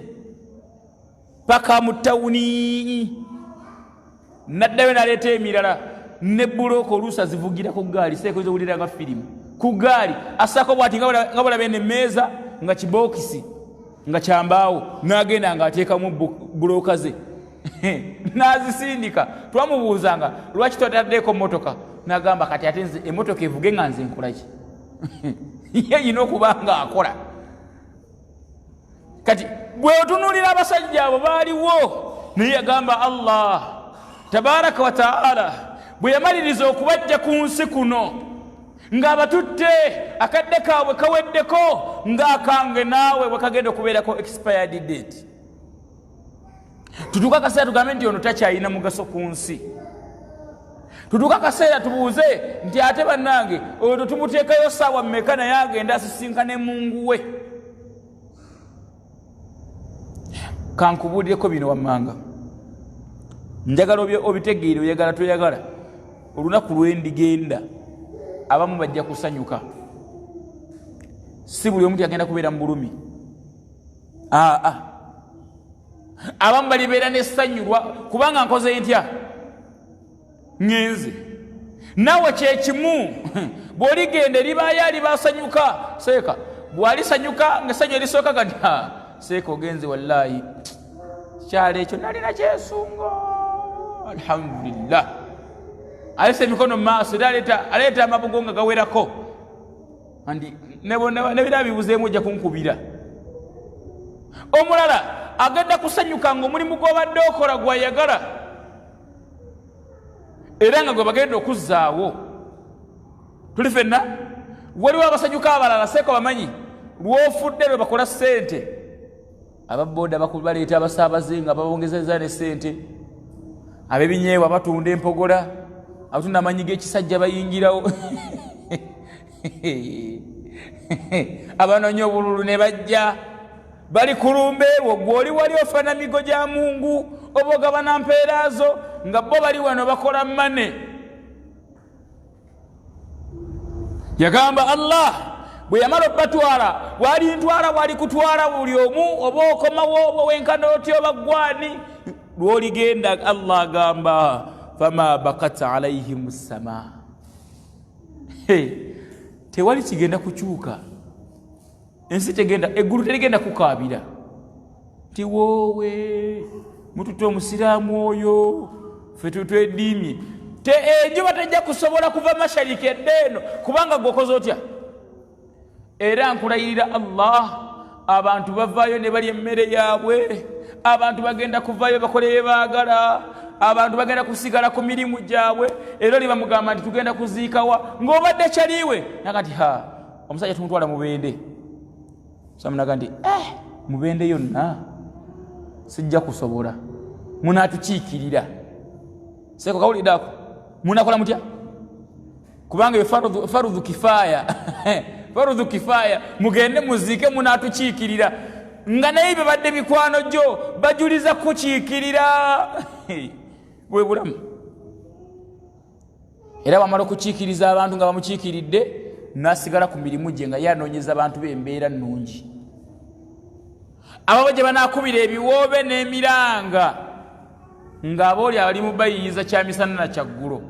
A: paka mu tawuni naddayo naleeta emirala ne buloko oluusi azivugira ku gaali seeko zowulira nga firimu ku gaali asako bwati nga bulaba eno emmeeza nga kibokisi nga kyambaawo n'agenda nga ateekamu buloka ze n'azisindika twamubuuzanga lwaki twataddeeko mmotoka n'agamba kati ate nze emmotoka evuge nga nze nkolaki yeyina okubanga akola. Kati bwe otunuulira abasajja abo baaliwo, naye yagamba Allah tabaraka wa taala bwe yamaliriza okubajja ku nsi kuno ng'abatutte akadde kaabwe kaweddeko ng'akange naawe bwe kagenda okubeerako expired date. Tutuuka akaseera tugambe nti ono takyalina mugaso ku nsi. Tutuuka akaseera tubuuze nti ate bannange oyo tumuteekayo ssaawa mmeka naye agenda asisinkane Mungu we. Kankubuulireko bino wammanga, njagala obitegeere oyagala toyagala. Olunaku lwendigenda abamu bajja kusanyuka, si buli omu agenda kubeera mu bulumi. Abamu balibeera n'essanyulwa kubanga nkoze ntya ngenze. Naawe kyekimu bw'oligenda eribaayo alibasanyuka seeka bw'alisanyuka ng'essanyu erisooka kati seeka ogenze wallaahi kyalo ekyo nalina kyesungo alhamdulillah. Alesa emikono mu maaso era aleeta amabugo nga gawerako andi nebira bibuzeemu ojja kunkubira. Omulala agenda kusanyuka ng'omulimu gw'obadde okola gwayagala era nga gwe bagenda okuzzaawo. Tuli ffenna waliwo abasanyuka abalala seeko bamanyi lw'ofudde lwe bakola ssente. Ababooda baleeta abasaabaze nga babongezeza ne ssente, ab'ebinyeebwa batunda empogola, abatunda amanyi g'ekisajja bayingirawo abanoonya obululu ne bajja bali kulumba ebwo. Gwe oli wali ofaana migo gya Mungu oba ogabana mpeera zo nga bo bali wano bakola mane. Yagamba Allah bwe yamala obatwala wali ntwala wali kutwala buli omu oba okomawo oba wenkana otyo oba gwani lw'oligenda. Allah agamba fama bakat alaihim sama. Tewali kigenda kukyuka, ensi tegenda, eggulu terigenda kukaabira ti woowe mututte omusiraamu oyo ffe tutweddiimye. Enjuba tejja kusobola kuva mashariki eddeeno kubanga gwokoze otya. Era nkulayirira Allah abantu bavaayo ne balya emmere yaabwe, abantu bagenda kuvaayo bakole bye baagala, abantu bagenda kusigala ku mirimu gyabwe. Era oli bamugamba nti tugenda kuziikawa ng'obadde kyaliwe nakati omusajja tumutwala mubende. Samunaga nti mubende yonna sijja kusobola, munaatukiikirira. Seeko kawulidde ako munakola mutya kubanga ye farudhu kifaya farudhu kifaya mugende muziike munaatukiikirira nga naye bibadde mikwano gyo bajuliza kukiikirira. Bwe bulamu. Era bamala okukiikiriza abantu nga bamukiikiridde nasigala ku mirimu gye nga yanoonyeza abantu b'embeera nnungi. Ababo gye banaakubira ebiwoobe n'emiranga ng'abooli abali mu bayiyiza kyamisana na kyaggulo.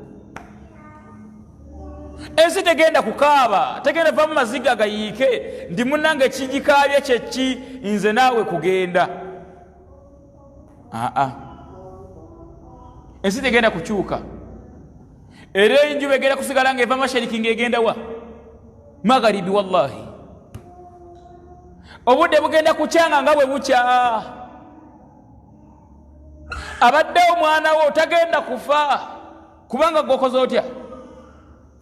A: Ensi tegenda kukaaba, tegenda vamu maziga gayiike ndi munnange kigikaabye kyeki nze naawe kugenda. Ensi tegenda kukyuka. Era enjuba egenda kusigala ng'eva mashariki ng'egenda wa magharibi. Wallahi obudde bugenda kukyanga nga bwe bukya. Abadde omwana wo tagenda kufa kubanga gwokoze otya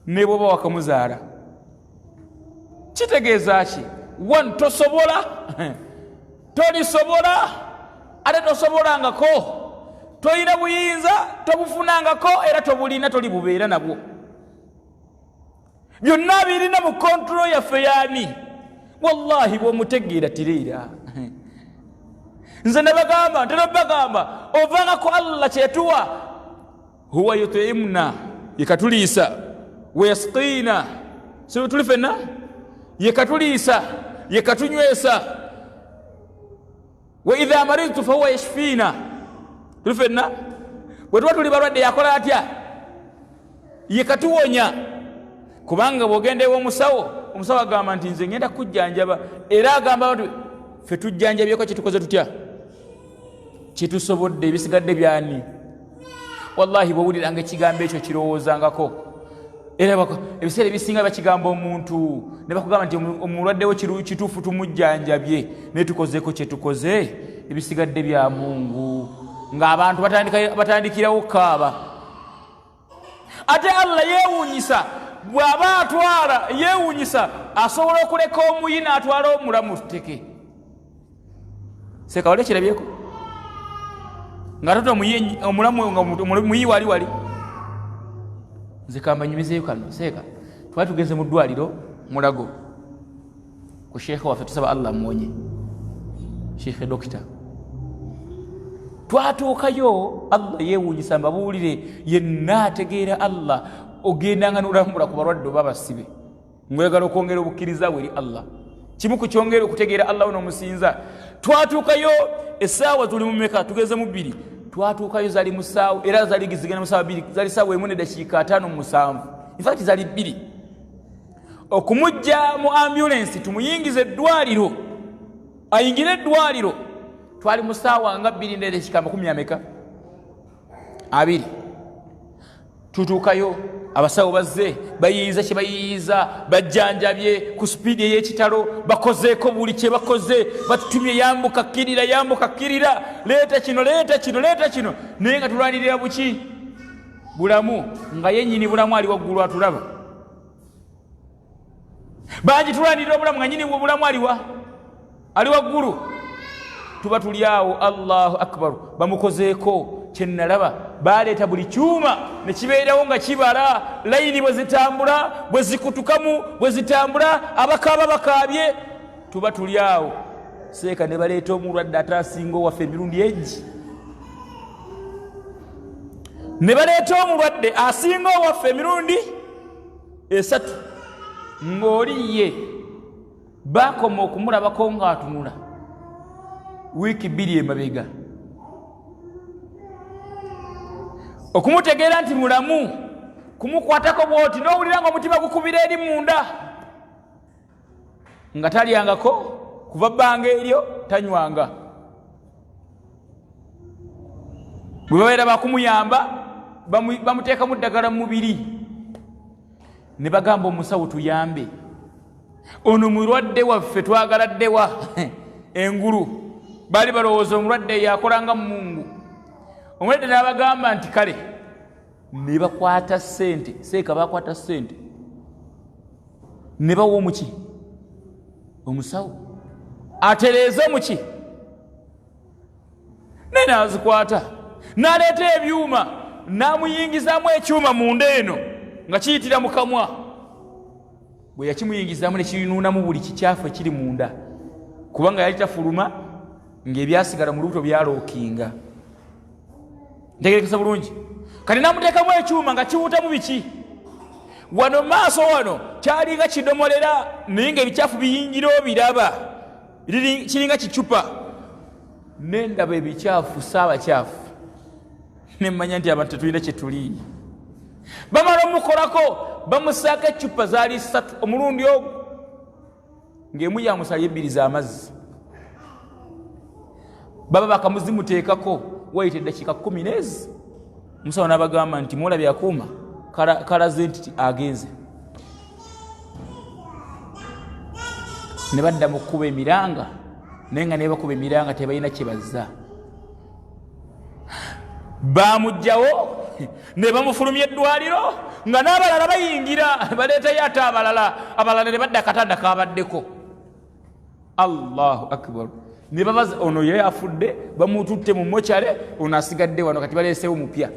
A: ne bwoba wakamuzaala. Kitegeeza ki? One, tosobola tolisobola ate tosobolangako, tolina buyinza tobufunangako era tobulina tolibubeera nabwo. Byonna birina mu kontrolo yaffe yaani. Wallahi bw'omutegeera tireera. Nze nabagamba ntenobagamba ovangako Allah kyetuwa huwa yutimuna yekatuliisa weyasqina siwe tuli ffenna yekatuliisa yekatunywesa wa idha maridtu fahuwa yashfina tuli ffenna bwe tuba tuli balwadde yakola atya yekatuwonya. Kubanga bw'ogenda ew'omusawo omusawo agamba nti nze ngenda kujjanjaba era agamba nti ffe tujjanjabyeko kyetukoze tutya kyetusobodde ebisigadde byani. Wallahi bw'owuliranga ekigambo ekyo kirowoozangako era ebiseera ebisinga bakigamba omuntu ne bakugamba nti omulwadde wo kituufu tumujjanjabye naye tukozeeko kye tukoze ebisigadde bya Mungu ng'abantu batandikirawo kaaba. Ate Allah yeewuunyisa bw'aba atwala yeewuunyisa asobola okuleka omuyi n'atwala omulamu tuteke. Seeka wali ekirabyeko nga toto omulamu nga muyi wali nze kambanyumizeeyo kano. Seeka twali tugeze mu ddwaliro Mulago ku sheekhe waffe tusaba Allah amuwonye, sheekhe dokita. Twatuukayo Allah yeewuunyisa mbabuulire yenna ategeera Allah ogendanga n'olambula ku balwadde oba basibe ng'oyagala okwongera obukkiriza bwe eri Allah. Kimu ku kyongera okutegeera Allah n'omusinza. Twatuukayo essaawa tuli mu meka tugeze mu 2. Twatuukayo zali mu ssaawa era zali gizigana mu ssaawa 2 zali ssaawa 1 n'eddakiika 57. In fact zali 2. Okumujja mu ambulance tumuyingize eddwaliro ayingire eddwaliro twali mu ssaawa nga 2 n'eddakiika 20. Tutuukayo abasawo bazze bayiyiza kye bayiyiza bajjanjabye ku sipiidi ey'ekitalo bakozeeko buli kye bakoze batutumye yambuka kkirira leeta kino naye nga tulwanirira buki bulamu nga yennyini bulamu ali waggulu atulaba. Bangi tulwanirira obulamu nga nnyini bulamu ali waggulu. Tuba tuli awo Allahu akbar bamukozeeko kye nalaba baleeta buli kyuma ne kibeerawo nga kibala layini bwe zitambula bwe zikutukamu bwe zitambula abakaaba bakaabye. Tuba tuli awo seeka ne baleeta omulwadde ate asinga owaffe emirundi egi. Ne baleeta omulwadde asinga owaffe emirundi 3 ng'oli ye bakoma okumulabako ng'atunula wiiki 2 emabega okumutegeera nti mulamu kumukwatako bwoti n'owulira nga omutima gukubira eri munda nga talyangako kuva bbanga eryo tanywanga. Bwe babeera bakumuyamba bamuteekamu ddagala mu mubiri ne bagamba omusawo tuyambe ono mulwadde waffe twagala ddewa engulu bali balowooza omulwadde yakolanga mu Mungu. Omulwadde n'abagamba nti kale ne bakwata ssente seeka bakwata ssente ne bawa omuki omusawo atereeze omuki naye n'azikwata n'aleeta ebyuma n'amuyingizaamu ekyuma munda eno nga kiyitira mu kamwa. Bwe yakimuyingizaamu ne kinuunamu buli kikyafu ekiri munda kubanga yali tafuluma ng'ebyasigala mu lubuto byalookinga. Ntegerekesa bulungi. Kati namuteekamu ekyuma nga kiwutamu biki wano maaso wano kyalinga kidomolera naye ng'ebikyafu biyingira obiraba kiringa kicupa nendaba ebikyafu saabakyafu nemmanya nti abantu tetulina kye tuli. Bamala omukolako bamusaako ecupa zaali 3 omulundi ogwo ng'emu yamusala 2 z'amazzi baba bakamuzimuteekako wayita eddakiika 10 n'ezi. Musawo n'abagamba nti mwolabye akuuma kalaze nti agenze. Ne badda mu kkuba emiranga naye nga ne bakuba emiranga tebalina kye bazza. Bamugjawo ne bamufulumya eddwaliro nga n'abalala bayingira baleetayo ate abalala ne badda akatanda kabaddeko. Allahu akbar. Ne babaza ono ye afudde bamututte mu mochare ono asigadde wano kati baleesewo mupya.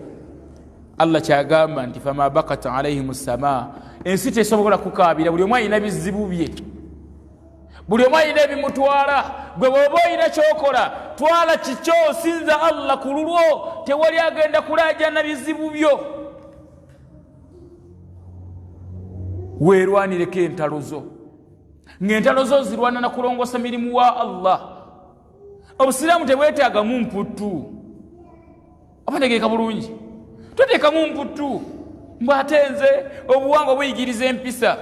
A: Allah kyagamba nti fama bakat alaihim samaa ensi tesobola kukaabira buli omu alina bizibu bye buli omu alina ebimutwala. Gwe bw'oba olina kyokola twala kikyo osinza Allah ku lulwo tewali agenda kulaajana bizibu byo. Weerwanireko entalo zo ng'entalo zo zirwana na kulongosa mirimu wa Allah. Obusiraamu tebwetaagamu mputtu abategeeka bulungi toteekamu mputtu mbwate nze obuwangwa buyigiriza empisa.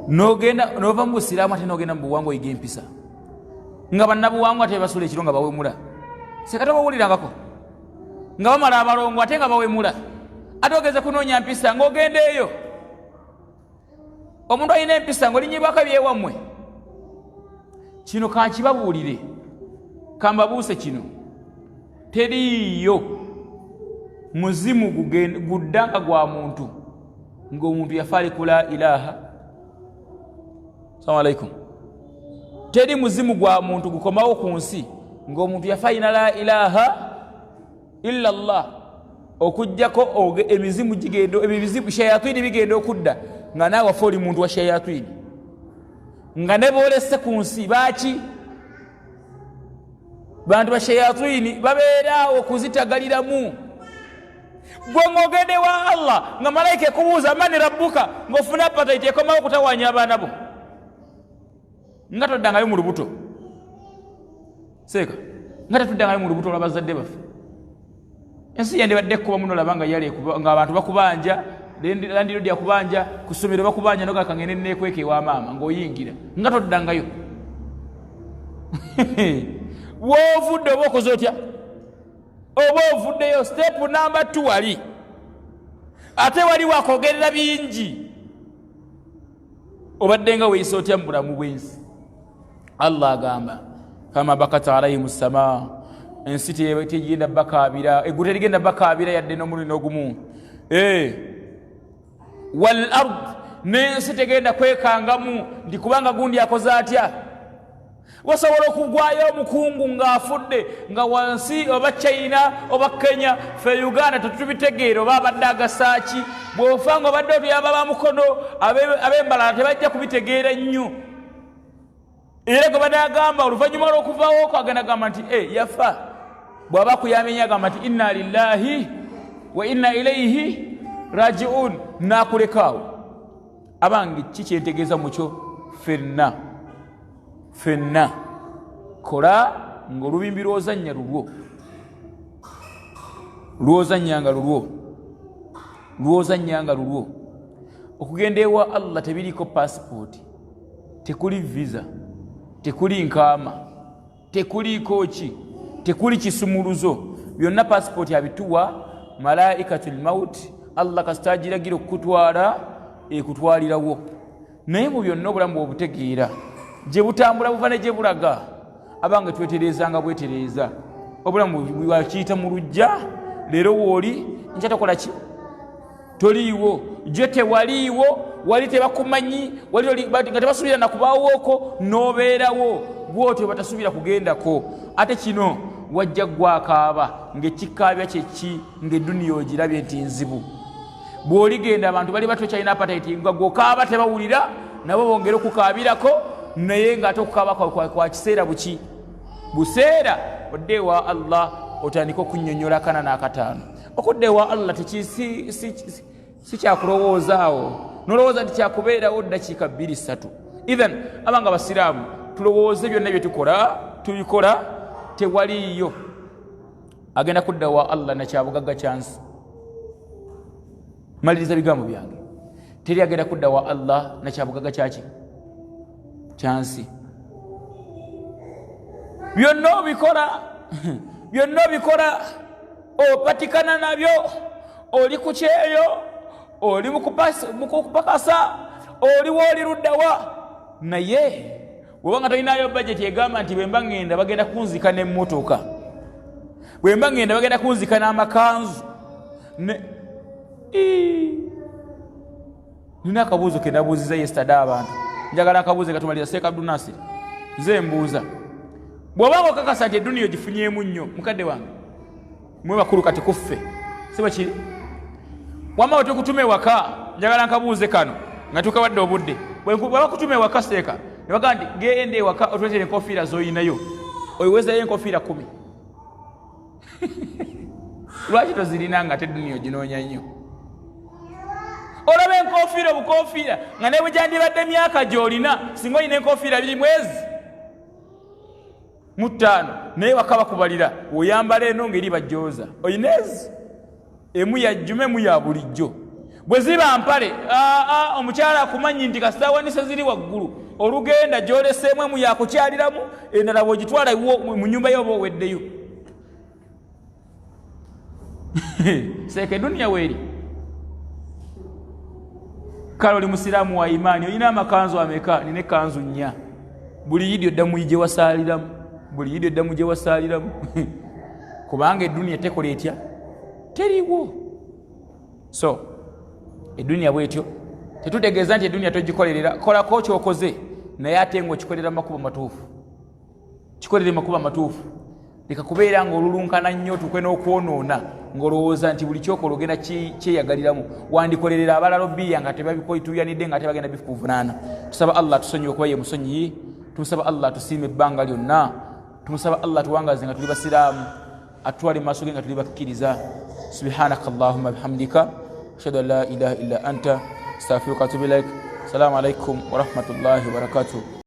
A: Nogenda nova mu busiraamu ate nogenda mu buwangwa oyiga empisa nga bannabuwangwa tebasula ekiro nga bawemula sekata bawulirangako nga bamala abalongo ate nga bawemula ate ogeze kunoonya mpisa ng'ogendeeyo omuntu alina empisa ng'olinyibwako byewammwe. Kino kankibabuulire kambabuuse kino teriiyo muzimu guddanga gwa muntu ng'omuntu yafa ali ku la ilaha. Assalamu alaikum. Teri muzimu gwa muntu gukomawo ku nsi ng'omuntu yafa alina la ilaha illa Allah okujjako emizimu gigendo ebizibu shayatini bigenda okudda nga naawe wafa oli muntu wa shayatini nga ne boolese ku nsi baaki bantu ba shayatini babeeraawo okuzitagaliramu. Gwe ng'ogende wa Allah nga malayika ekubuuza mani rabbuka ng'ofuna appetite ekomawo okutawaanya abaana bo nga toddangayo mu lubuto seeka nga tetuddangayo mu lubuto olw'abazadde baffe. Ensi yandibadde kuba muno labanga yali nga abantu bakubanja landirodi yakubanja ku ssomero bakubanja noga kangene neekweka ewa maama ng'oyingira nga toddangayo. Woovudde oba okoze otya oba ovuddeyo step number 2 wali ate wali wakwogerera bingi obadde nga weeyisa otya mu bulamu bw'ensi. Allah agamba kama bakata alayhimu ssamaa ensi tegenda bakaabira eggulu terigenda bakaabira yadde n'omulundi ogumu wal ard n'ensi tegenda kwekangamu ndi kubanga gundi akoze atya. Wasobola okugwayo omukungu ng'afudde nga wansi oba China oba Kenya fe Uganda tetubitegeera oba abadde agasaaki bw'ofa ng'obadde otuyamba ba mukono ab'embalala tebajja kubitegeera nnyo. Era gwe banagamba oluvannyuma lw'okuvaawo okwo agenda gamba nti yafa bw'aba kuyamenya agamba nti inna lillahi wa inna ilaihi raji'un naakulekaawo. Abange ki kyentegeeza mukyo fenna kola ng'olubimbi lw'ozannya lwozannyanga lulwo okugenda ewa Allah tebiriiko passport tekuli visa tekuli nkaama tekuliiko ki tekuli kisumuluzo byonna passport abituwa malaikatul maut Allah kasitaagiragira okutwala ekutwalirawo. Naye mu byonna obulamu bw'obutegeera gye butambula buva ne gye bulaga abange twetereezanga bwetereeza obulamu bwakiyita mu lujja leero wooli nkya tokola ki toliiwo gye tewaliiwo wali tebakumanyi nga tebasuubira nakubaawooko n'obeerawo bwotyo batasuubira kugendako. Ate kino wajja gwakaaba ng'ekikaabya kyeki ng'edduniya ogirabye nti nzibu. Bw'oligenda abantu bali bato kyalina apatayiti nga gw'okaaba tebawulira nabo bongera okukaabirako naye ng'ate okukaaba kwa kiseera buki buseera odde ewa Allah otandika okunnyonnyola 4 na 5 okudda ewa Allah si kyakulowoozaawo nolowooza nti kyakubeerawo ddakiika 2-3. Ithan abanga basiraamu tulowooze byonna bye tubikola tewaliiyo agenda kudda wa Allah nakyabugagga kyansi. Maliriza bigambo byange teri agenda kudda wa Allah nakyabugagga kyaki kyansi. Byonna obikola opatikana nabyo oli ku kyeyo oli mukupakasa oliwo oli luddawa naye bw'obanga tolinayo budget egamba nti bwe mba ngenda bagenda kunzika n'emmotoka bwe mba ngenda bagenda kunzika n'amakanzu nina akabuuzo ke nabuuziza yesterday abantu njagala akabuuzo katumalira Sheikh Abdul Nasir nze mbuuza bw'obanga okakasa nti edduniya ogifunyeemu nnyo mukadde wange mwe bakulu kati kuffe siba kiri wama otukutume waka njagala nkabuuze kano nga tukawadde obudde bwe bakutume waka seeka ne bagamba nti gende waka otwetere enkofiira z'oyinayo oyiwezayo enkofiira 10 lwaki tozirina nga tedduniya oginoonya nnyo olaba enkofiira obukofiira nga ne bwegyandibadde myaka gy'olina singa olina enkofiira 2 mwezi mu 5 naye waka bakubalira oyambala eno ng'eri bajjooza oyinezi emu ya jjume mu ya bulijjo bwe ziba mpale omukyala akumanyi nti kasitawanise ziri waggulu olugenda gyoleseemu emu yakukyaliramu endala bw'ogitwala mu nnyumba yo oba oweddeyo Seke dunia weri. Kale oli musiraamu wa imaani olina amakanzu ameka? Nina kanzu 4. Buli yidi oddamu gye wasaaliramu, buli yidi oddamu gye wasaaliramu. Kubanga eddunia tekola etya? Teriiwo. So eddunia bwetyo tetutegeeza nti eddunia togikolerera. Kolako kyokoze naye ate ng'okikolera makubo matuufu. Kikolere makubo matuufu. Leka kubeera ng'olulunkana nnyo tukwe n'okwonoona ng'olowooza nti buli kyokola ogenda kyeyagaliramu. Wandikolerera abalala bbiya nga tebabikoituyanidde nga tebagenda bikuvunaana. Tusaba Allah tusonyiwe kuba ye musonyiyi. Tumusaba Allah tusiime ebbanga lyonna. Tumusaba Allah tuwangaze nga tuli basiraamu. Atwale maaso ge nga tuli bakkiriza. Subhanaka Allahumma bihamdika ashhadu an la ilaha illa anta astaghfiruka wa atubu ilaik. Assalamu alaikum wa rahmatullahi wa barakatuh.